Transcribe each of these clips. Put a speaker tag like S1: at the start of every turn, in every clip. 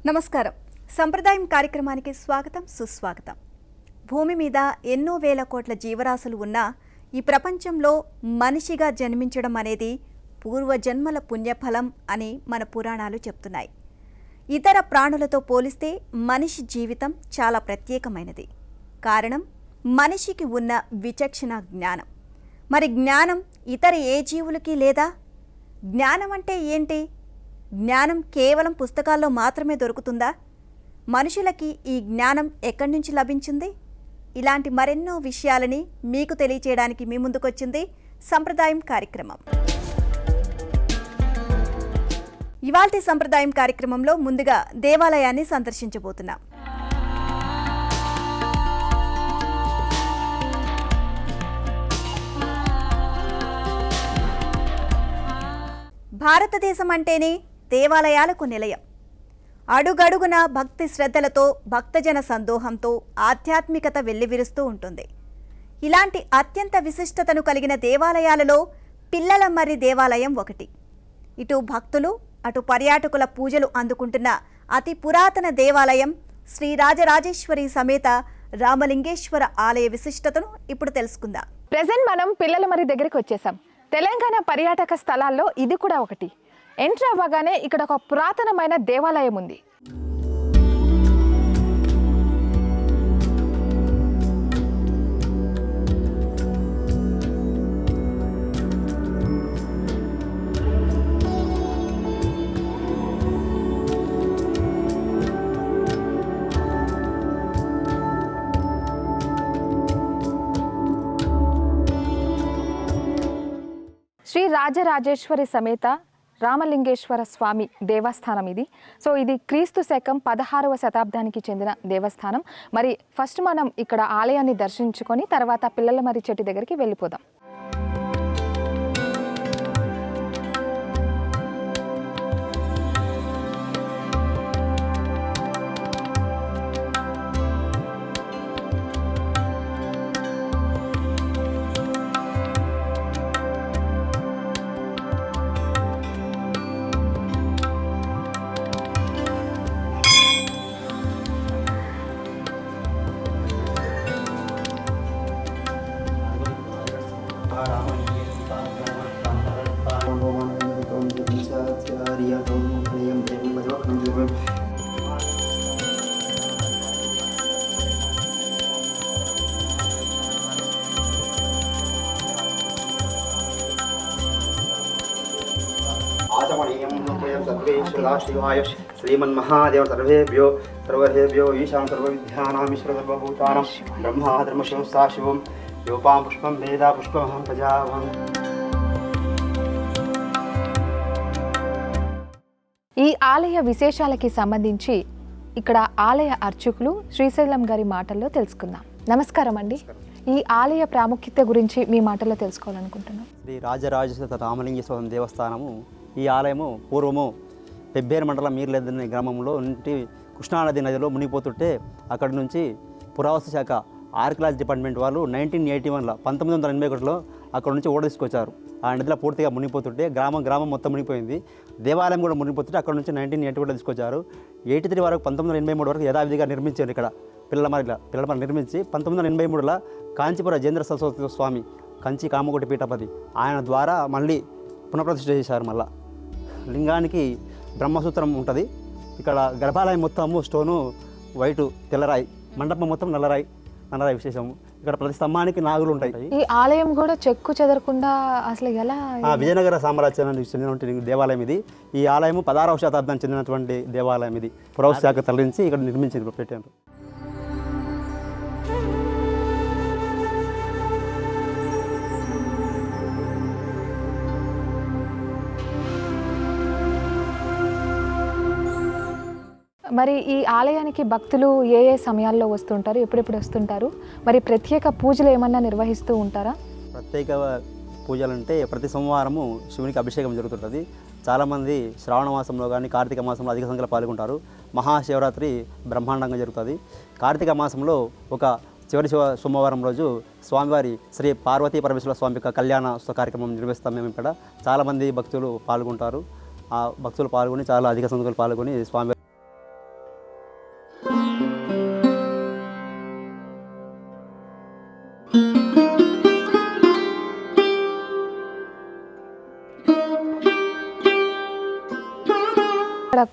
S1: నమస్కారం. సంప్రదాయం కార్యక్రమానికి స్వాగతం, సుస్వాగతం. భూమి మీద ఎన్నో వేల కోట్ల జీవరాశులు ఉన్నా ఈ ప్రపంచంలో మనిషిగా జన్మించడం అనేది పూర్వజన్మల పుణ్యఫలం అని మన పురాణాలు చెప్తున్నాయి. ఇతర ప్రాణులతో పోలిస్తే మనిషి జీవితం చాలా ప్రత్యేకమైనది. కారణం మనిషికి ఉన్న విచక్షణ జ్ఞానం. మరి జ్ఞానం ఇతర ఏ జీవులకి లేదా? జ్ఞానం అంటే ఏంటి? జ్ఞానం కేవలం పుస్తకాల్లో మాత్రమే దొరుకుతుందా? మనుషులకి ఈ జ్ఞానం ఎక్కడి నుంచి లభించింది? ఇలాంటి మరెన్నో విషయాలని మీకు తెలియచేయడానికి మీ ముందుకొచ్చింది సంప్రదాయం కార్యక్రమం. ఇవాల్టి సంప్రదాయం కార్యక్రమంలో ముందుగా దేవాలయాన్ని సందర్శించబోతున్నాం. భారతదేశం అంటేనే దేవాలయాలకు నిలయం. అడుగడుగున భక్తి శ్రద్ధలతో, భక్తజన సందోహంతో ఆధ్యాత్మికత వెల్లివిరుస్తూ ఉంటుంది. ఇలాంటి అత్యంత విశిష్టతను కలిగిన దేవాలయాలలో పిల్లలమర్రి దేవాలయం ఒకటి. ఇటు భక్తులు, అటు పర్యాటకుల పూజలు అందుకుంటున్న అతి పురాతన దేవాలయం శ్రీ రాజరాజేశ్వరి సమేత రామలింగేశ్వర ఆలయ విశిష్టతను ఇప్పుడు తెలుసుకుందాం.
S2: ప్రెజెంట్ మనం పిల్లలమర్రి దగ్గరికి వచ్చేసాం. తెలంగాణ పర్యాటక స్థలాల్లో ఇది కూడా ఒకటి. ఎంట్రీ అవ్వగానే ఇక్కడ ఒక పురాతనమైన దేవాలయం ఉంది. శ్రీ రాజరాజేశ్వరి సమేత రామలింగేశ్వర స్వామి దేవస్థానం ఇది. సో ఇది క్రీస్తు శకం 16వ శతాబ్దానికి చెందిన దేవస్థానం. మరి ఫస్ట్ మనం ఇక్కడ ఆలయాన్ని దర్శించుకొని తర్వాత పిల్లలమర్రి చెట్టు దగ్గరికి వెళ్ళిపోదాం.
S3: శ్రీమన్మహాదేవ సర్వేభ్యో సర్వహేభ్యో ఈశాం సర్వవిద్యానామీశ్వర సర్వభూతానం బ్రహ్మా ధర్మశివం సాశివం యోపాం పుష్పం వేదా పుష్పమహం ప్రజావం.
S2: ఈ ఆలయ విశేషాలకి సంబంధించి ఇక్కడ ఆలయ అర్చకులు శ్రీశైలం గారి మాటల్లో తెలుసుకుందాం. నమస్కారం అండి. ఈ ఆలయ ప్రాముఖ్యత గురించి మీ మాటల్లో తెలుసుకోవాలనుకుంటున్నాం.
S3: శ్రీ రాజరాజేశ్వర రామలింగేశ్వరం దేవస్థానము. ఈ ఆలయము పూర్వము పెబ్బేరు మండలం మీర్లేదని గ్రామంలో నుండి కృష్ణానది నదిలో మునిగిపోతుంటే అక్కడి నుంచి పురావస్తు శాఖ ఆర్కియాలజీ డిపార్ట్మెంట్ వాళ్ళు 1981లో 1981లో అక్కడ నుంచి ఓడ తీసుకొచ్చారు. ఆ నదిలో పూర్తిగా మునిగిపోతుంటే గ్రామం మొత్తం మునిగిపోయింది. దేవాలయం కూడా మునిగిపోతుంటే అక్కడ నుంచి 1981లో తీసుకొచ్చారు. 83 వరకు 1983 వరకు యథావిధిగా నిర్మించారు. ఇక్కడ పిల్లలమర్రి నిర్మించి 1983లో కాంచీపుర జేంద్ర సరస్వతి స్వామి కంచి కామకోటి పీఠపతి ఆయన ద్వారా మళ్ళీ పునఃప్రతిష్ఠ చేశారు. మళ్ళీ లింగానికి బ్రహ్మసూత్రం ఉంటుంది. ఇక్కడ గర్భాలయం మొత్తము స్టోను వైటు తెల్లరాయి, మండపం మొత్తం నల్లరాయి విశేషము. ఇక్కడ ప్రతి స్తంభానికి నాగులు ఉంటాయి.
S2: ఈ ఆలయం కూడా చెక్కు చెదరకుండా అసలు ఎలా?
S3: విజయనగర సామ్రాజ్యానికి చెందినటువంటి దేవాలయం ఇది. ఈ ఆలయము 16వ శతాబ్దానికి చెందినటువంటి దేవాలయం ఇది. పురావస్తు శాఖ తరలించి ఇక్కడ నిర్మించి పెట్టారు.
S2: మరి ఈ ఆలయానికి భక్తులు ఏ సమయాల్లో వస్తుంటారు, ఎప్పుడెప్పుడు వస్తుంటారు? మరి ప్రత్యేక పూజలు ఏమన్నా నిర్వహిస్తూ ఉంటారా?
S3: ప్రత్యేక పూజలు అంటే ప్రతి సోమవారము శివునికి అభిషేకం జరుగుతుంటుంది. చాలామంది శ్రావణ మాసంలో కానీ కార్తీక మాసంలో అధిక సంఖ్యలో పాల్గొంటారు. మహాశివరాత్రి బ్రహ్మాండంగా జరుగుతుంది. కార్తీక మాసంలో ఒక చివరి సోమవారం రోజు స్వామివారి శ్రీ పార్వతీ పరమేశ్వర స్వామి యొక్క కళ్యాణ కార్యక్రమం నిర్వహిస్తాం. మేము ఇక్కడ చాలామంది భక్తులు పాల్గొంటారు. ఆ భక్తులు పాల్గొని చాలా అధిక సంఖ్యలో పాల్గొని స్వామి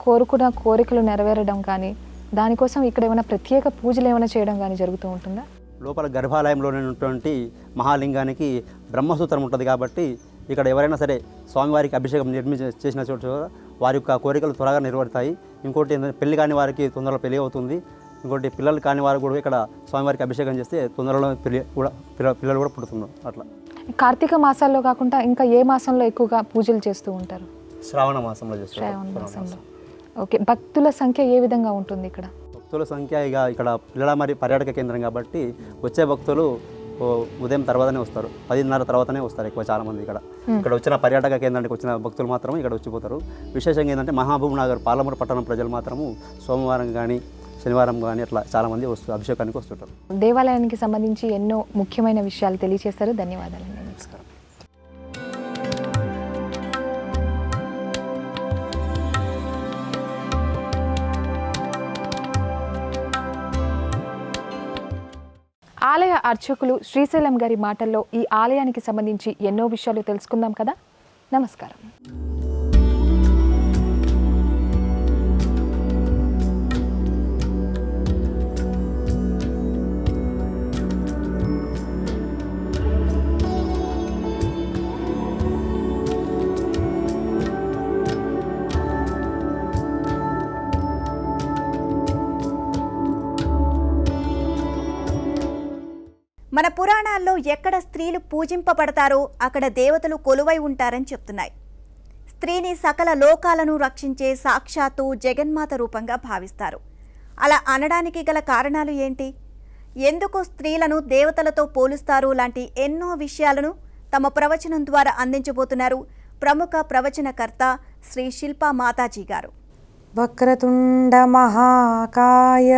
S2: కోరుకున్న కోరికలు నెరవేరడం కానీ దానికోసం ఇక్కడ ఏమైనా ప్రత్యేక పూజలు ఏమైనా చేయడం కానీ జరుగుతూ ఉంటుందా?
S3: లోపల గర్భాలయంలో ఉన్నటువంటి మహాలింగానికి బ్రహ్మసూత్రం ఉంటుంది కాబట్టి ఇక్కడ ఎవరైనా సరే స్వామివారికి అభిషేకం చేసిన చోట వారి యొక్క కోరికలు త్వరగా నెరవేరుతాయి. ఇంకోటి ఏంటంటే పెళ్లి కాని వారికి తొందరలో పెళ్లి అవుతుంది. ఇంకోటి పిల్లలు కాని వారు కూడా ఇక్కడ స్వామివారికి అభిషేకం చేస్తే తొందరలో పిల్లలు కూడా పుడుతున్నారు. అట్లా
S2: కార్తీక మాసాల్లో కాకుండా ఇంకా ఏ మాసంలో ఎక్కువగా పూజలు చేస్తూ ఉంటారు?
S3: శ్రావణ మాసంలో చేస్తారు.
S2: శ్రావణ మాసంలో. ఓకే, భక్తుల సంఖ్య ఏ విధంగా ఉంటుంది ఇక్కడ?
S3: భక్తుల సంఖ్య ఇక ఇక్కడ పిల్లల మరి పర్యాటక కేంద్రం కాబట్టి వచ్చే భక్తులు ఉదయం తర్వాతనే వస్తారు, 10:30 తర్వాతనే వస్తారు ఎక్కువ చాలామంది. ఇక్కడ వచ్చిన పర్యాటక కేంద్రానికి వచ్చిన భక్తులు మాత్రం ఇక్కడ వచ్చిపోతారు. విశేషంగా ఏంటంటే మహబూబ్ నగర్ పాలమూరు పట్టణం ప్రజలు మాత్రము సోమవారం కానీ శనివారం కానీ అట్లా చాలామంది అభిషేకానికి వస్తుంటారు.
S2: దేవాలయానికి సంబంధించి ఎన్నో ముఖ్యమైన విషయాలు తెలియజేస్తారు. ధన్యవాదాలండి.
S3: నమస్కారం.
S2: ఆలయ అర్చకులు శ్రీశైలం గారి మాటల్లో ఈ ఆలయానికి సంబంధించి ఎన్నో విషయాలు తెలుసుకుందాం కదా. నమస్కారం.
S1: మన పురాణాల్లో ఎక్కడ స్త్రీలు పూజింపబడతారో అక్కడ దేవతలు కొలువై ఉంటారని చెప్తున్నాయి. స్త్రీని సకల లోకాలను రక్షించే సాక్షాత్తు జగన్మాత రూపంగా భావిస్తారు. అలా అనడానికి గల కారణాలు ఏంటి? ఎందుకు స్త్రీలను దేవతలతో పోలుస్తారు లాంటి ఎన్నో విషయాలను తమ ప్రవచనం ద్వారా అందించబోతున్నారు ప్రముఖ ప్రవచనకర్త శ్రీ శిల్పా మాతాజీ గారు.
S4: వక్రతుండ మహాకాయ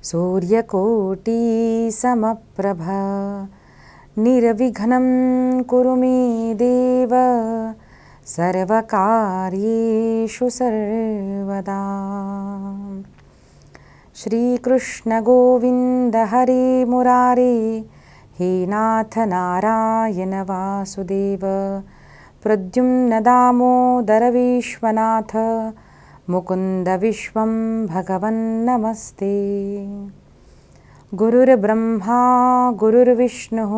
S4: సూర్యకోటి సమప్రభ నిర్విఘ్నం కురు మే దేవ సర్వకార్యేషు సర్వదా. శ్రీకృష్ణ గోవింద హరే మురారే హే నాథ నారాయణ వాసుదేవ ప్రద్యుమ్న దామోదర విశ్వనాథ ముకుంద విశ్వం భగవన్ నమస్తే. గురుర్బ్రహ్మా గురుర్విష్ణుః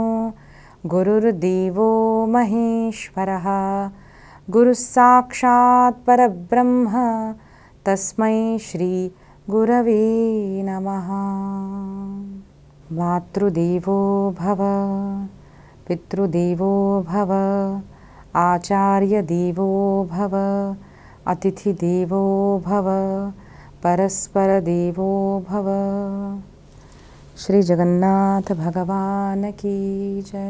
S4: గురుర్దేవో మహేశ్వరః గురుః సాక్షాత్ పరబ్రహ్మ తస్మై శ్రీ గురవే నమః. మాతృదేవో భవ పితృదేవో భవ ఆచార్యదేవో భవ అతిథిదేవో భవ పరస్పరదేవో భవ. శ్రీ జగన్నాథ భగవాన్ కీ జై.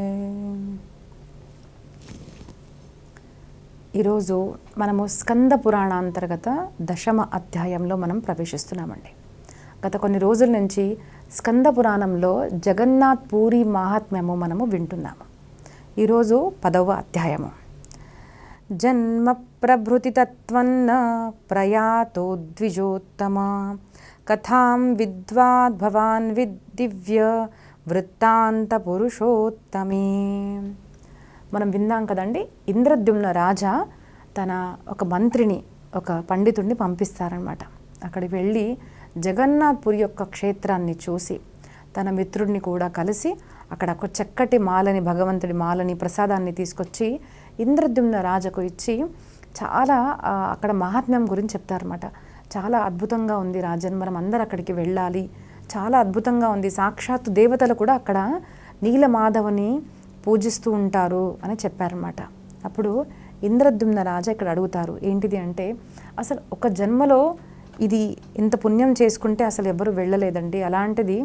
S4: ఈరోజు మనము స్కంద పురాణాంతర్గత దశమ అధ్యాయంలో మనం ప్రవేశిస్తున్నామండి. గత కొన్ని రోజుల నుంచి స్కంద పురాణంలో జగన్నాథ్ పూరి మహాత్మ్యము మనము వింటున్నాము. ఈరోజు 10వ అధ్యాయము. జన్మ ప్రభృతి తత్వన్న ప్రయాతో ద్విజోత్తమ కథాం విద్వాద్ భవాన్ దివ్య వృత్తాంత పురుషోత్తమే. మనం విన్నాం కదండి, ఇంద్రద్యుమ్న రాజా తన ఒక మంత్రిని, ఒక పండితుడిని పంపిస్తారనమాట. అక్కడికి వెళ్ళి జగన్నాథ్పురి యొక్క క్షేత్రాన్ని చూసి తన మిత్రుడిని కూడా కలిసి అక్కడ ఒక చక్కటి మాలని, భగవంతుడి మాలని, ప్రసాదాన్ని తీసుకొచ్చి ఇంద్రద్యుమ్న రాజుకు ఇచ్చి చాలా అక్కడ మహాత్మ్యం గురించి చెప్తారన్నమాట. చాలా అద్భుతంగా ఉంది రాజన్, మనం అందరు అక్కడికి వెళ్ళాలి, చాలా అద్భుతంగా ఉంది, సాక్షాత్తు దేవతలు కూడా అక్కడ నీలమాధవుని పూజిస్తూ ఉంటారు అని చెప్పారన్నమాట. అప్పుడు ఇంద్రద్యుమ్న రాజా ఇక్కడ అడుగుతారు, ఏంటిది అంటే, అసలు ఒక జన్మలో ఇది ఇంత పుణ్యం చేసుకుంటే అసలు ఎవరు వెళ్ళలేదండి, అలాంటిది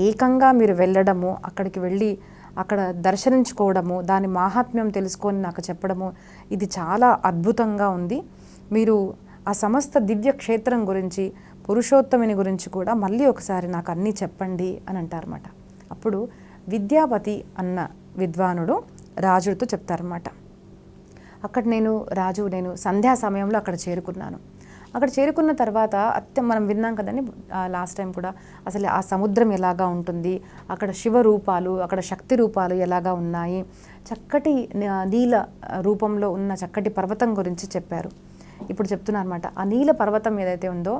S4: ఏకంగా మీరు వెళ్ళడము, అక్కడికి వెళ్ళి అక్కడ దర్శనించుకోవడము, దాని మాహాత్మ్యం తెలుసుకొని నాకు చెప్పడము, ఇది చాలా అద్భుతంగా ఉంది. మీరు ఆ సమస్త దివ్య క్షేత్రం గురించి, పురుషోత్తముని గురించి కూడా మళ్ళీ ఒకసారి నాకు అన్నీ చెప్పండి అని అంటారన్నమాట. అప్పుడు విద్యాపతి అన్న విద్వానుడు రాజుతో చెప్తారన్నమాట. అక్కడ నేను సంధ్యా సమయంలో అక్కడ చేరుకున్నాను. అక్కడ చేరుకున్న తర్వాత మనం విన్నాం కదండి లాస్ట్ టైం కూడా, అసలు ఆ సముద్రం ఎలాగా ఉంటుంది, అక్కడ శివ రూపాలు, అక్కడ శక్తి రూపాలు ఎలాగా ఉన్నాయి, చక్కటి నీల రూపంలో ఉన్న చక్కటి పర్వతం గురించి చెప్పారు. ఇప్పుడు చెప్తున్నా అనమాట. ఆ నీల పర్వతం ఏదైతే ఉందో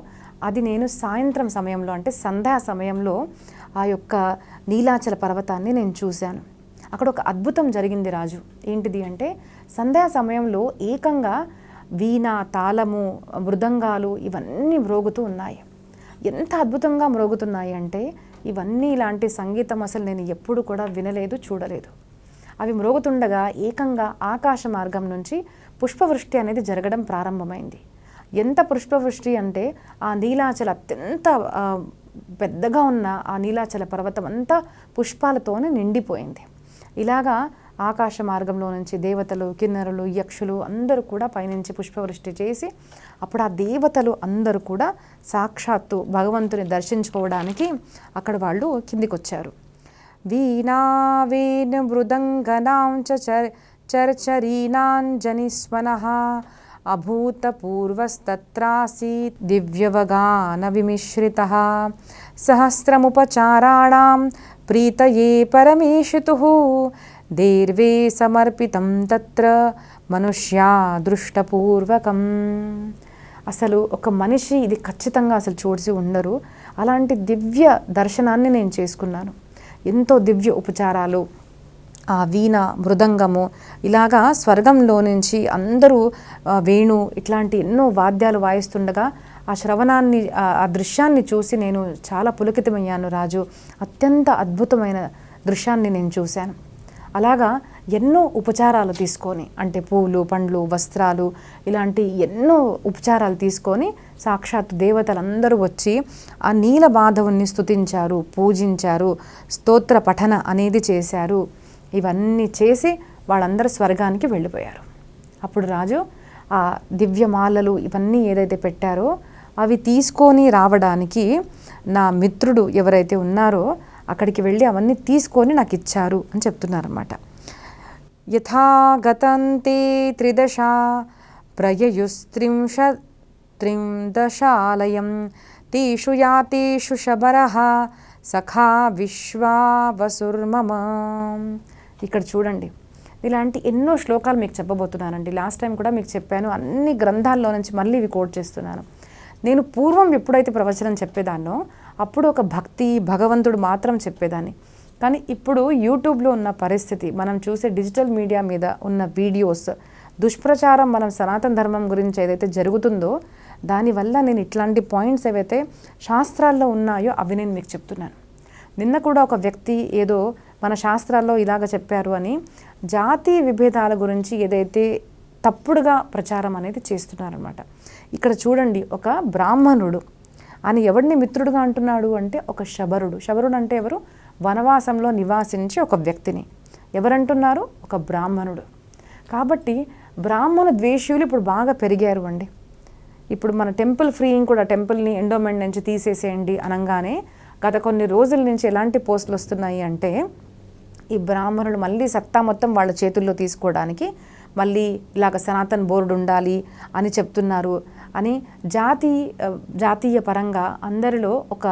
S4: అది నేను సాయంత్రం సమయంలో అంటే సంధ్యా సమయంలో ఆ యొక్క నీలాచల పర్వతాన్ని నేను చూశాను. అక్కడ ఒక అద్భుతం జరిగింది రాజు. ఏంటిది అంటే సంధ్యా సమయంలో ఏకంగా వీణ, తాళము, మృదంగాలు ఇవన్నీ మ్రోగుతూ ఉన్నాయి. ఎంత అద్భుతంగా మ్రోగుతున్నాయి అంటే ఇవన్నీ ఇలాంటి సంగీతం అసలు నేను ఎప్పుడు కూడా వినలేదు, చూడలేదు. అవి మ్రోగుతుండగా ఏకంగా ఆకాశ మార్గం నుంచి పుష్పవృష్టి అనేది జరగడం ప్రారంభమైంది. ఎంత పుష్పవృష్టి అంటే ఆ నీలాచల అత్యంత పెద్దగా ఉన్న ఆ నీలాచల పర్వతం అంతా పుష్పాలతోనే నిండిపోయింది. ఇలాగా ఆకాశ మార్గంలో నుంచి దేవతలు, కిన్నరులు, యక్షులు అందరూ కూడా పైనుంచి పుష్పవృష్టి చేసి అప్పుడు ఆ దేవతలు అందరూ కూడా సాక్షాత్తు భగవంతుని దర్శించుకోవడానికి అక్కడ వాళ్ళు కిందికి వచ్చారు. వీణా వేణ మృదంగనాం చర్చరీనాంజనిస్వనః అభూతపూర్వస్తత్రాసీత్ దివ్యవగాన విమిశ్రితః సహస్రముపచారాణాం ప్రీతయే పరమేషితుః దేర్వే సమర్పితం తత్ర మనుష్యా దృష్టపూర్వకం. అసలు ఒక మనిషి ఇది ఖచ్చితంగా అసలు చూసి ఉండరు. అలాంటి దివ్య దర్శనాన్ని నేను చేసుకున్నాను. ఎంతో దివ్య ఉపచారాలు, ఆ వీణ, మృదంగము, ఇలాగా స్వర్గంలో నుంచి అందరూ వేణు ఇట్లాంటి ఎన్నో వాద్యాలు వాయిస్తుండగా ఆ శ్రవణాన్ని, ఆ దృశ్యాన్ని చూసి నేను చాలా పులకితమయ్యాను రాజు. అత్యంత అద్భుతమైన దృశ్యాన్ని నేను చూశాను. అలాగా ఎన్నో ఉపచారాలు తీసుకొని, అంటే పూలు, పండ్లు, వస్త్రాలు ఇలాంటి ఎన్నో ఉపచారాలు తీసుకొని సాక్షాత్ దేవతలందరూ వచ్చి ఆ నీల మాధవుని స్తుతించారు, పూజించారు, స్తోత్ర పఠన అనేది చేశారు. ఇవన్నీ చేసి వాళ్ళందరూ స్వర్గానికి వెళ్ళిపోయారు. అప్పుడు రాజు ఆ దివ్యమాలలు ఇవన్నీ ఏదైతే పెట్టారో అవి తీసుకొని రావడానికి నా మిత్రుడు ఎవరైతే ఉన్నారో అక్కడికి వెళ్ళి అవన్నీ తీసుకొని నాకు ఇచ్చారు అని చెప్తున్నారన్నమాట. యథాగతంతే త్రిదశ ప్రయయుస్త్రింశత్రిందశాలయం తేషు యాతేషు శబరః సఖా విశ్వావసుర్మమ. ఇక్కడ చూడండి, ఇలాంటి ఎన్నో శ్లోకాలు మీకు చెప్పబోతున్నానండి. లాస్ట్ టైం కూడా మీకు చెప్పాను, అన్ని గ్రంథాల్లో నుంచి మళ్ళీ ఇవి కోట్ చేస్తున్నాను. నేను పూర్వం ఎప్పుడైతే ప్రవచనం చెప్పేదాన్నో అప్పుడు ఒక భక్తి, భగవంతుడు మాత్రం చెప్పేదాన్ని. కానీ ఇప్పుడు యూట్యూబ్లో ఉన్న పరిస్థితి, మనం చూసే డిజిటల్ మీడియా మీద ఉన్న వీడియోస్, దుష్ప్రచారం మనం సనాతన ధర్మం గురించి ఏదైతే జరుగుతుందో దానివల్ల నేను ఇట్లాంటి పాయింట్స్ ఏవైతే శాస్త్రాల్లో ఉన్నాయో అవి నేను మీకు చెప్తున్నాను. నిన్న కూడా ఒక వ్యక్తి ఏదో మన శాస్త్రాల్లో ఇలాగ చెప్పారు అని జాతి విభేదాల గురించి ఏదైతే తప్పుడుగా ప్రచారం అనేది చేస్తున్నారనమాట. ఇక్కడ చూడండి, ఒక బ్రాహ్మణుడు అని ఎవరిని మిత్రుడుగా అంటున్నాడు అంటే ఒక శబరుడు. శబరుడు అంటే ఎవరు? వనవాసంలో నివాసించే ఒక వ్యక్తిని ఎవరంటున్నారు? ఒక బ్రాహ్మణుడు. కాబట్టి బ్రాహ్మణ ద్వేషులు ఇప్పుడు బాగా పెరిగారు అండి. ఇప్పుడు మన టెంపుల్ ఫ్రీయింగ్ కూడా, టెంపుల్ని ఎండోమెంట్ నుంచి తీసేసేయండి అనగానే గత కొన్ని రోజుల నుంచి ఎలాంటి పోస్టులు వస్తున్నాయి అంటే ఈ బ్రాహ్మణుడు మళ్ళీ సత్తా మొత్తం వాళ్ళ చేతుల్లో తీసుకోవడానికి మళ్ళీ ఇలాగ సనాతన్ బోర్డు ఉండాలి అని చెప్తున్నారు అని జాతీయ పరంగా అందరిలో ఒక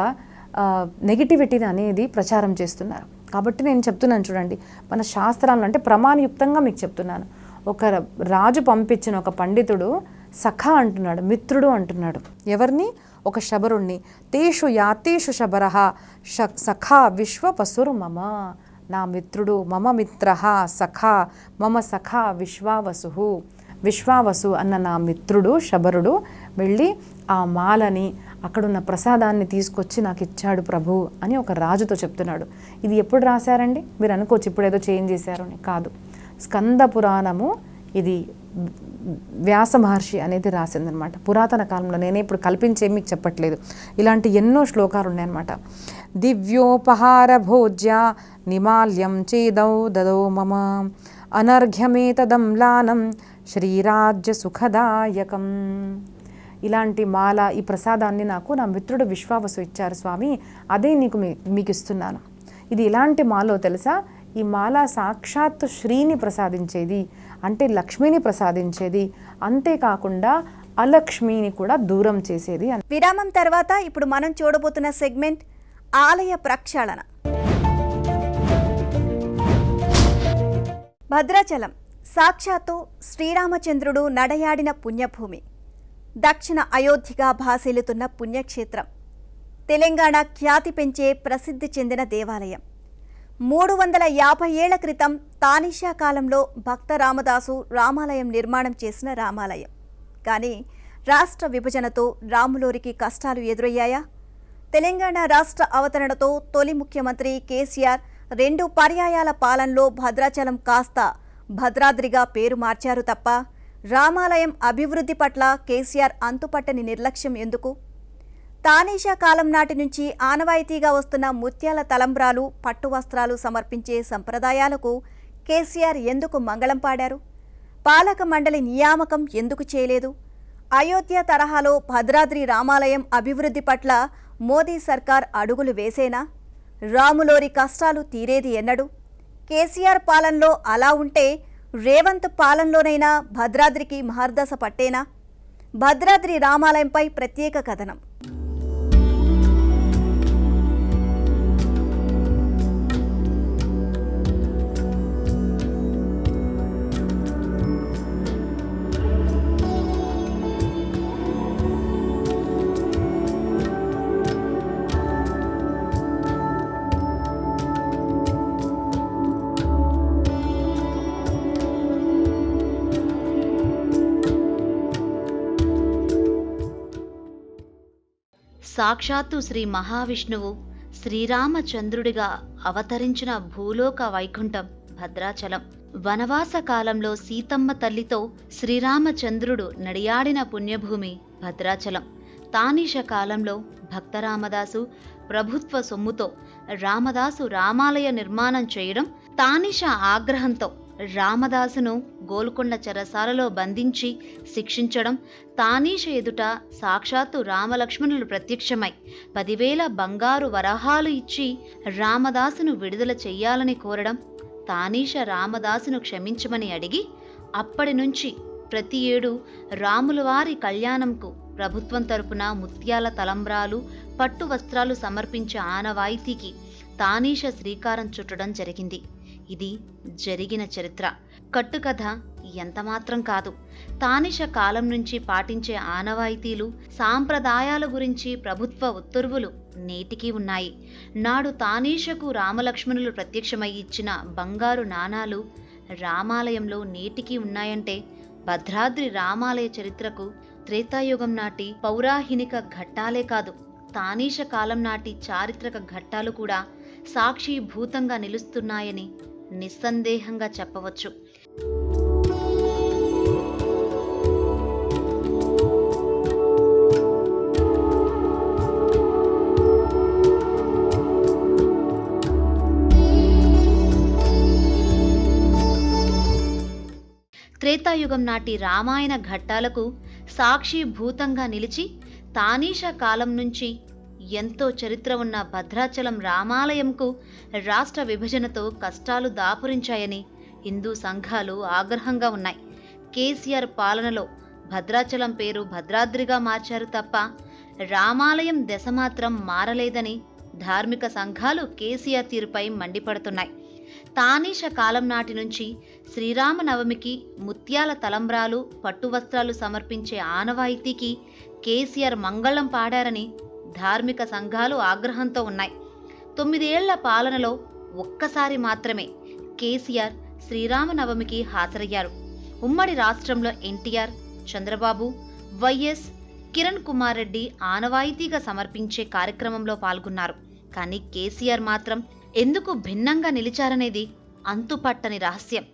S4: నెగిటివిటీని అనేది ప్రచారం చేస్తున్నారు. కాబట్టి నేను చెప్తున్నాను చూడండి, మన శాస్త్రాలను అంటే ప్రమాణయుక్తంగా మీకు చెప్తున్నాను. ఒక రాజు పంపించిన ఒక పండితుడు సఖా అంటున్నాడు, మిత్రుడు అంటున్నాడు. ఎవరిని? ఒక శబరుణ్ణి. తేషు యాతేషు శబరః సఖా విశ్వపసురు మమ. నా మిత్రుడు, మమ మిత్రః సఖా, మమ సఖా విశ్వావసు. విశ్వావసు అన్న నా మిత్రుడు శబరుడు వెళ్ళి ఆ మాలని, అక్కడున్న ప్రసాదాన్ని తీసుకొచ్చి నాకు ఇచ్చాడు ప్రభు అని ఒక రాజుతో చెప్తున్నాడు. ఇది ఎప్పుడు రాశారండి? మీరు అనుకోవచ్చు ఇప్పుడు ఏదో చేంజ్ చేశారు అని. కాదు, స్కంద పురాణము ఇది వ్యాస మహర్షి అనేది రాసిందనమాట. పురాతన కాలంలో, నేనే ఇప్పుడు కల్పించే మీకు చెప్పట్లేదు. ఇలాంటి ఎన్నో శ్లోకాలు ఉన్నాయన్నమాట. దివ్యోపహార భోజ్య నిమాల్యం చేదౌ దదో మమ అనర్ఘ్యమేతదమ్లానం శ్రీరాజ్య సుఖదాయకం. ఇలాంటి మాల, ఈ ప్రసాదాన్ని నాకు నా మిత్రుడు విశ్వావసు ఇచ్చారు స్వామి, అదే మీకు ఇస్తున్నాను. ఇది ఎలాంటి మాలో తెలుసా? ఈ మాల సాక్షాత్తు శ్రీని ప్రసాదించేది, అంటే లక్ష్మిని ప్రసాదించేది, అంతేకాకుండా అలక్ష్మిని కూడా దూరం చేసేది.
S1: విరామం తర్వాత ఇప్పుడు మనం చూడబోతున్న సెగ్మెంట్ ఆలయ ప్రక్షాళన. భద్రాచలం సాక్షాత్తు శ్రీరామచంద్రుడు నడయాడిన పుణ్యభూమి. దక్షిణ అయోధ్యగా భాసిల్లుతున్న పుణ్యక్షేత్రం. తెలంగాణ ఖ్యాతి పెంచే ప్రసిద్ధి చెందిన దేవాలయం. 350 ఏళ్ల క్రితం తానిషా కాలంలో భక్త రామదాసు రామాలయం నిర్మాణం చేసిన రామాలయం. కానీ రాష్ట్ర విభజనతో రాములోరికి కష్టాలు ఎదురయ్యాయా? తెలంగాణ రాష్ట్ర అవతరణతో తొలి ముఖ్యమంత్రి కేసీఆర్ 2 పర్యాయాల పాలనలో భద్రాచలం కాస్త భద్రాద్రిగా పేరు మార్చారు తప్ప రామాలయం అభివృద్ధి పట్ల కేసీఆర్ అంతుపట్టని నిర్లక్ష్యం ఎందుకు? తానీషా కాలం నాటి నుంచి ఆనవాయితీగా వస్తున్న ముత్యాల తలంబ్రాలు, పట్టు వస్త్రాలు సమర్పించే సంప్రదాయాలకు కేసీఆర్ ఎందుకు మంగళం పాడారు? పాలక మండలి నియామకం ఎందుకు చేయలేదు? అయోధ్య తరహాలో భద్రాద్రి రామాలయం అభివృద్ధి పట్ల మోదీ సర్కార్ అడుగులు వేసేనా? రాములోరి కష్టాలు తీరేది ఎన్నడు? కేసీఆర్ పాలనలో అలా ఉంటే రేవంత్ పాలనలోనైనా భద్రాద్రికి మహర్దశ పట్టేనా? భద్రాద్రి రామాలయంపై ప్రత్యేక కథనం.
S5: సాక్షాత్తు శ్రీ మహావిష్ణువు శ్రీరామచంద్రుడిగా అవతరించిన భూలోక వైకుంఠం భద్రాచలం. వనవాస కాలంలో సీతమ్మ తల్లితో శ్రీరామచంద్రుడు నడియాడిన పుణ్యభూమి భద్రాచలం. తానీష కాలంలో భక్తరామదాసు ప్రభుత్వ సొమ్ముతో రామదాసు రామాలయ నిర్మాణం చేయడం, తానీష ఆగ్రహంతో రామదాసును గోల్కొండ చెరసాలలో బంధించి శిక్షించడం, తానీష ఎదుట సాక్షాత్తు రామలక్ష్మణులు ప్రత్యక్షమై 10,000 బంగారు వరహాలు ఇచ్చి రామదాసును విడుదల చెయ్యాలని కోరడం, తానీష రామదాసును క్షమించమని అడిగి అప్పటి నుంచి ప్రతి ఏడు రాములవారి కళ్యాణంకు ప్రభుత్వం తరపున ముత్యాల తలంబ్రాలు, పట్టు వస్త్రాలు సమర్పించే ఆనవాయితీకి తానీష శ్రీకారం చుట్టడం జరిగింది. ఇది జరిగిన చరిత్ర, కట్టుకథ ఎంతమాత్రం కాదు. తానిష కాలం నుంచి పాటించే ఆనవాయితీలు, సాంప్రదాయాల గురించి ప్రభుత్వ ఉత్తర్వులు నేటికీ ఉన్నాయి. నాడు తానీషకు రామలక్ష్మణులు ప్రత్యక్షమై ఇచ్చిన బంగారు నాణాలు రామాలయంలో నేటికీ ఉన్నాయంటే భద్రాద్రి రామాలయ చరిత్రకు త్రేతాయుగం నాటి పౌరాహినిక ఘట్టాలే కాదు, తానీష కాలం నాటి చారిత్రక ఘట్టాలు కూడా సాక్షిభూతంగా నిలుస్తున్నాయని నిస్సందేహంగా చెప్పవచ్చు. త్రేతాయుగం నాటి రామాయణ ఘట్టాలకు సాక్షిభూతంగా నిలిచి తానీష కాలం నుంచి ఎంతో చరిత్ర ఉన్న భద్రాచలం రామాలయంకు రాష్ట్ర విభజనతో కష్టాలు దాపురించాయని హిందూ సంఘాలు ఆగ్రహంగా ఉన్నాయి. కేసీఆర్ పాలనలో భద్రాచలం పేరు భద్రాద్రిగా మార్చారు తప్ప రామాలయం దశ మాత్రం మారలేదని ధార్మిక సంఘాలు కేసీఆర్ తీరుపై మండిపడుతున్నాయి. తానీష కాలం నాటి నుంచి శ్రీరామనవమికి ముత్యాల తలంబ్రాలు, పట్టు వస్త్రాలు సమర్పించే ఆనవాయితీకి కేసీఆర్ మంగళం పాడారని ధార్మిక సంఘాలు ఆగ్రహంతో ఉన్నాయి. 9 ఏళ్ల పాలనలో ఒక్కసారి మాత్రమే కేసీఆర్ శ్రీరామనవమికి హాజరయ్యారు. ఉమ్మడి రాష్ట్రంలో ఎన్టీఆర్, చంద్రబాబు, వైఎస్, కిరణ్ కుమార్ రెడ్డి ఆనవాయితీగా సమర్పించే కార్యక్రమంలో పాల్గొన్నారు. కానీ కేసీఆర్ మాత్రం ఎందుకు భిన్నంగా నిలిచారనేది అంతుపట్టని రహస్యం.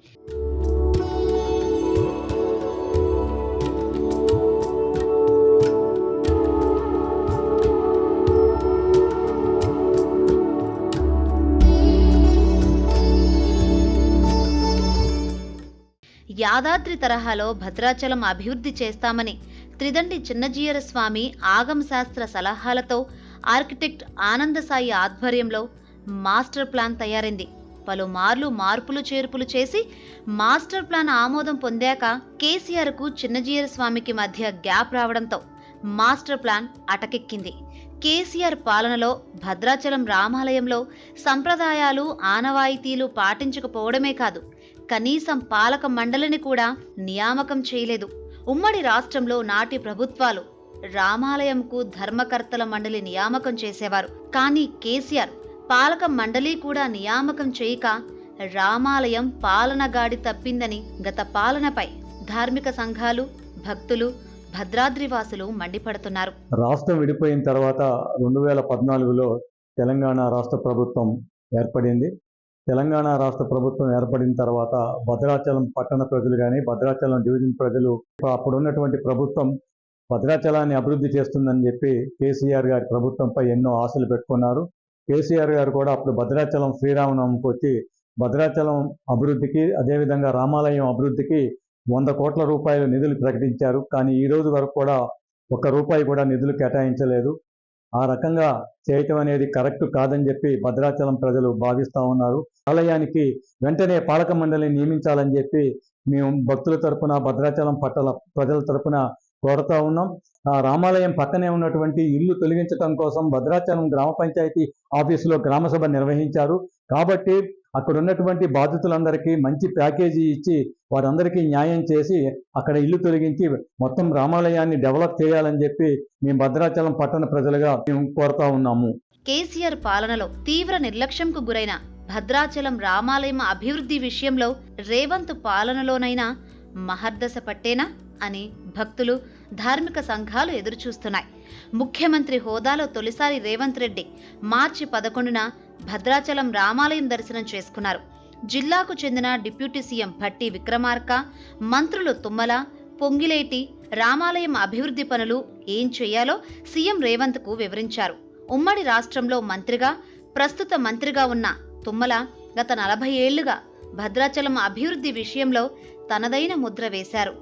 S5: యాదాద్రి తరహాలో భద్రాచలం అభివృద్ధి చేస్తామని త్రిదండి చిన్నజీయర స్వామి ఆగమశాస్త్ర సలహాలతో ఆర్కిటెక్ట్ ఆనందసాయి ఆధ్వర్యంలో మాస్టర్ ప్లాన్ తయారైంది. పలుమార్లు మార్పులు చేర్పులు చేసి మాస్టర్ ప్లాన్ ఆమోదం పొందాక కేసీఆర్కు చిన్నజీయర స్వామికి మధ్య గ్యాప్ రావడంతో మాస్టర్ ప్లాన్ అటకెక్కింది. కేసీఆర్ పాలనలో భద్రాచలం రామాలయంలో సంప్రదాయాలు, ఆనవాయితీలు పాటించకపోవడమే కాదు, కనీసం పాలక మండలిని కూడా నియామకం చేయలేదు. ఉమ్మడి రాష్ట్రంలో నాటి ప్రభుత్వాలు రామాలయంకు ధర్మకర్తల మండలి నియామకం చేసేవారు. కానీ కేసీఆర్ పాలక మండలి కూడా నియామకం చేయక రామాలయం పాలన గాడి తప్పిందని గత పాలనపై ధార్మిక సంఘాలు, భక్తులు, భద్రాద్రివాసులు మండిపడుతున్నారు.
S6: రాష్ట్రం విడిపోయిన తర్వాత 2014లో తెలంగాణ రాష్ట్ర ప్రభుత్వం ఏర్పడింది. తెలంగాణ రాష్ట్ర ప్రభుత్వం ఏర్పడిన తర్వాత భద్రాచలం పట్టణ ప్రజలు కానీ, భద్రాచలం డివిజన్ ప్రజలు అప్పుడున్నటువంటి ప్రభుత్వం భద్రాచలాన్ని అభివృద్ధి చేస్తుందని చెప్పి కేసీఆర్ గారి ప్రభుత్వంపై ఎన్నో ఆశలు పెట్టుకున్నారు. కేసీఆర్ గారు కూడా అప్పుడు భద్రాచలం శ్రీరామనవమికి వచ్చి భద్రాచలం అభివృద్ధికి, అదేవిధంగా రామాలయం అభివృద్ధికి 100 కోట్ల రూపాయలు నిధులు ప్రకటించారు. కానీ ఈ రోజు వరకు కూడా ₹1 కూడా నిధులు కేటాయించలేదు. ఆ రకంగా చేయటం అనేది కరెక్ట్ కాదని చెప్పి భద్రాచలం ప్రజలు భావిస్తూ ఉన్నారు. ఆలయానికి వెంటనే పాలక మండలిని నియమించాలని చెప్పి మేము భక్తుల తరపున, భద్రాచలం పట్టణ ప్రజల తరపున కోరుతా ఉన్నాం. ఆ రామాలయం పక్కనే ఉన్నటువంటి ఇల్లు తొలగించడం కోసం భద్రాచలం గ్రామ పంచాయతీ ఆఫీసులో గ్రామసభ నిర్వహించారు. కాబట్టి అక్కడ ఉన్నటువంటి బాధితులందరికీ మంచి ప్యాకేజీ ఇచ్చి వారందరికీ న్యాయం చేసి అక్కడ ఇల్లు తొలగించి మొత్తం రామాలయాన్ని డెవలప్ చేయాలని చెప్పి మేము భద్రాచలం పట్టణ ప్రజలుగా మేము కోరుతా ఉన్నాము.
S5: కేసీఆర్ పాలనలో తీవ్ర నిర్లక్ష్యంకు గురైన భద్రాచలం రామాలయం అభివృద్ధి విషయంలో రేవంత్ పాలనలోనైనా మహర్దశ పట్టేనా అని భక్తులు, ధార్మిక సంఘాలు ఎదురుచూస్తున్నాయి. ముఖ్యమంత్రి హోదాలో తొలిసారి రేవంత్ రెడ్డి మార్చి 11న భద్రాచలం రామాలయం దర్శనం చేసుకున్నారు. జిల్లాకు చెందిన డిప్యూటీ సీఎం భట్టి విక్రమార్క, మంత్రులు తుమ్మల, పొంగిలేటి రామాలయం అభివృద్ధి పనులు ఏం చేయాలో సీఎం రేవంత్కు వివరించారు. ఉమ్మడి రాష్ట్రంలో మంత్రిగా, ప్రస్తుత మంత్రిగా ఉన్న తుమ్మల గత 40 ఏళ్లుగా భద్రాచలం అభివృద్ధి విషయంలో తనదైన ముద్ర వేశారు.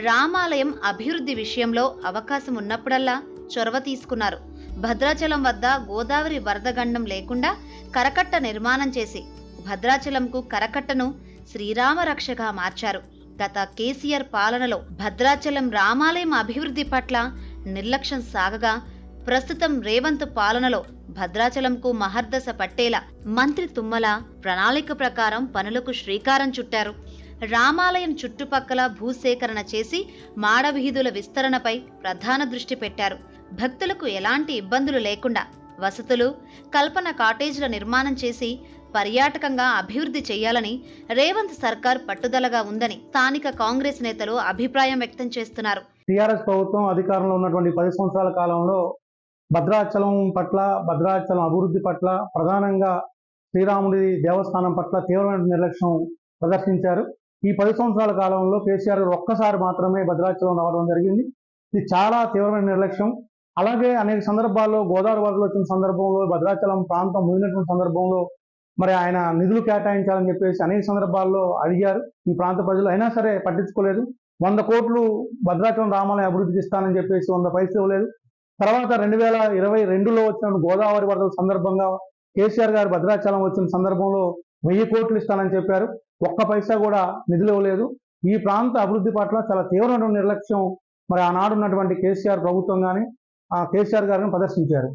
S5: రామాలయం అభివృద్ధి విషయంలో అవకాశం ఉన్నప్పుడల్లా చొరవ తీసుకున్నారు. భద్రాచలం వద్ద గోదావరి వరదగండం లేకుండా కరకట్ట నిర్మాణం చేసి భద్రాచలంకు కరకట్టను శ్రీరామ రక్షగా మార్చారు. గత కేసీఆర్ పాలనలో భద్రాచలం రామాలయం అభివృద్ధి పట్ల నిర్లక్ష్యం సాగగా ప్రస్తుతం రేవంత్ పాలనలో భద్రాచలంకు మహర్దశ పట్టేలా మంత్రి తుమ్మల ప్రణాళిక ప్రకారం పనులకు శ్రీకారం చుట్టారు. రామాలయం చుట్టుపక్కల భూసేకరణ చేసి మాడవీధుల విస్తరణపై ప్రధాన దృష్టి పెట్టారు. భక్తులకు ఎలాంటి ఇబ్బందులు లేకుండా వసతులు, కల్పన కాటేజీల నిర్మాణం చేసి పర్యాటకంగా అభివృద్ధి చేయాలని రేవంత్ సర్కార్ పట్టుదలగా ఉందని స్థానిక కాంగ్రెస్ నేతలు అభిప్రాయం వ్యక్తం చేస్తున్నారు.
S7: టీఆర్ఎస్ ప్రభుత్వం అధికారంలో ఉన్నటువంటి 10 సంవత్సరాల కాలంలో భద్రాచలం పట్ల, భద్రాచలం అభివృద్ధి పట్ల, ప్రధానంగా శ్రీరాముడి దేవస్థానం పట్ల తీవ్రమైన నిర్లక్ష్యం ప్రదర్శించారు. ఈ 10 సంవత్సరాల కాలంలో కేసీఆర్ ఒక్కసారి మాత్రమే భద్రాచలం రావడం జరిగింది. ఇది చాలా తీవ్రమైన నిర్లక్ష్యం. అలాగే అనేక సందర్భాల్లో గోదావరి వరదలు వచ్చిన సందర్భంలో, భద్రాచలం ప్రాంతం మునిగినటువంటి సందర్భంలో మరి ఆయన నిధులు కేటాయించాలని చెప్పేసి అనేక సందర్భాల్లో అడిగారు ఈ ప్రాంత ప్రజలు. అయినా సరే పట్టించుకోలేదు. 100 కోట్లు భద్రాచలం రామాలయం అభివృద్ధికి ఇస్తానని చెప్పేసి 100 పైసలు ఇవ్వలేదు. తర్వాత 2022లో వచ్చిన గోదావరి వరదల సందర్భంగా కేసీఆర్ గారు భద్రాచలం వచ్చిన సందర్భంలో 1000 కోట్లు ఇస్తానని చెప్పారు. 1 పైసా కూడా నిధులు ఇవ్వలేదు. ఈ ప్రాంత అభివృద్ధి పట్ల చాలా తీవ్రమైన నిర్లక్ష్యం మరి ఆనాడు ఉన్నటువంటి కేసీఆర్ ప్రభుత్వం కానీ కేసీఆర్ గారిని ప్రదర్శించారు.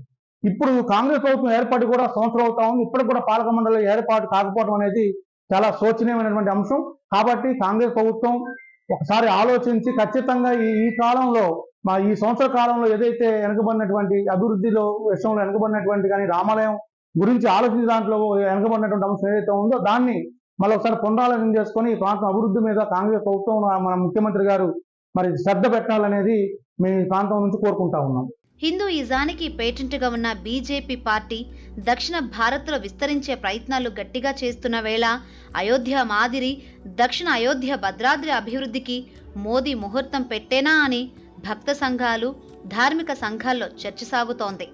S7: ఇప్పుడు కాంగ్రెస్ ప్రభుత్వం ఏర్పాటు కూడా సంవత్సరం అవుతా ఉంది. ఇప్పుడు కూడా పాలక మండలి ఏర్పాటు కాకపోవడం అనేది చాలా శోచనీయమైనటువంటి అంశం. కాబట్టి కాంగ్రెస్ ప్రభుత్వం ఒకసారి ఆలోచించి ఖచ్చితంగా ఈ కాలంలో ఈ సంవత్సర కాలంలో ఏదైతే వెనుకబడినటువంటి అభివృద్ధిలో విషయంలో వెనుకబడినటువంటి కానీ రామాలయం గురించి ఆలోచించే దాంట్లో వెనుకబడినటువంటి అంశం ఏదైతే ఉందో దాన్ని మళ్ళీ ఒకసారి పునరాలోచన చేసుకొని ఈ ప్రాంతం అభివృద్ధి మీద కాంగ్రెస్ ప్రభుత్వం మన ముఖ్యమంత్రి గారు మరి శ్రద్ధ పెట్టాలనేది మేము ఈ ప్రాంతం నుంచి కోరుకుంటా ఉన్నాం.
S5: హిందూయిజానికి పేటెంట్గా ఉన్న బీజేపీ పార్టీ దక్షిణ భారత్లో విస్తరించే ప్రయత్నాలు గట్టిగా చేస్తున్న వేళ అయోధ్య మాదిరి దక్షిణ అయోధ్య భద్రాద్రి అభివృద్ధికి మోదీ ముహూర్తం పెట్టేనా అని భక్త సంఘాలు, ధార్మిక సంఘాల్లో చర్చ సాగుతోంది.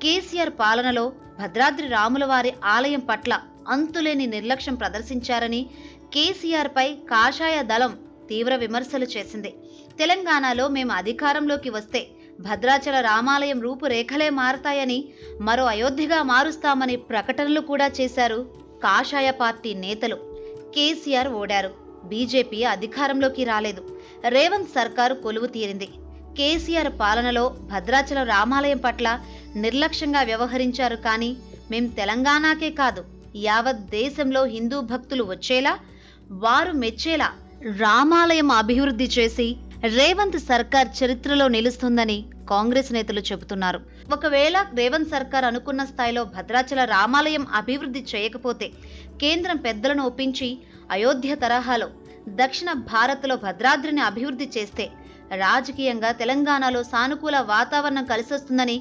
S5: కేసీఆర్ పాలనలో భద్రాద్రి రాములవారి ఆలయం పట్ల అంతులేని నిర్లక్ష్యం ప్రదర్శించారని కేసీఆర్పై కాషాయ దళం తీవ్ర విమర్శలు చేసింది. తెలంగాణలో మేము అధికారంలోకి వస్తే భద్రాచల రామాలయం రూపురేఖలే మారతాయని, మరో అయోధ్యగా మారుస్తామని ప్రకటనలు కూడా చేశారు కాషాయ పార్టీ నేతలు. కేసీఆర్ ఓడారు, బీజేపీ అధికారంలోకి రాలేదు. రేవంత్ సర్కారు కొలువు తీరింది. కేసీఆర్ పాలనలో భద్రాచలం రామాలయం పట్ల నిర్లక్ష్యంగా వ్యవహరించారు. కానీ మేం తెలంగాణకే కాదు యావత్ దేశంలో హిందూ భక్తులు వచ్చేలా, వారు మెచ్చేలా రామాలయం అభివృద్ధి చేసి రేవంత్ సర్కార్ చరిత్రలో నిలుస్తుందని కాంగ్రెస్ నేతలు చెబుతున్నారు. ఒకవేళ రేవంత్ సర్కార్ అనుకున్న స్థాయిలో భద్రాచల రామాలయం అభివృద్ధి చేయకపోతే కేంద్రం పెద్దలను ఒప్పించి అయోధ్య తరహాలో దక్షిణ భారత్లో భద్రాద్రిని అభివృద్ధి చేస్తే రాజకీయంగా తెలంగాణలో సానుకూల వాతావరణం కలిసొస్తుందని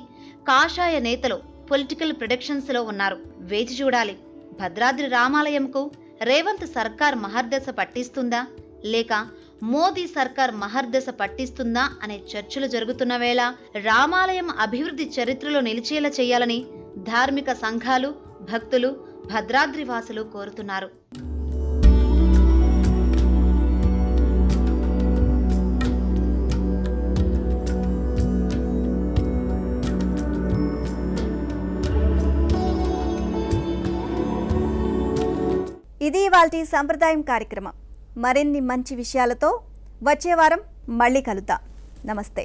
S5: కాషాయ నేతలు పొలిటికల్ ప్రిడిక్షన్స్ లో ఉన్నారు. వేచి చూడాలి. భద్రాద్రి రామాలయంకు రేవంత్ సర్కార్ మహర్దశ పట్టిస్తుందా లేక మోదీ సర్కార్ మహర్దశ పట్టిస్తుందా అనే చర్చలు జరుగుతున్న వేళ రామాలయం అభివృద్ధి చరిత్రలో నిలిచేలా చేయాలని ధార్మిక సంఘాలు, భక్తులు, భద్రాద్రి వాసులు కోరుతున్నారు.
S1: ఇది ఇవాల్టి సంప్రదాయం కార్యక్రమం. మరిన్ని మంచి విషయాలతో వచ్చే వారం మళ్ళీ కలుద్దాం. నమస్తే.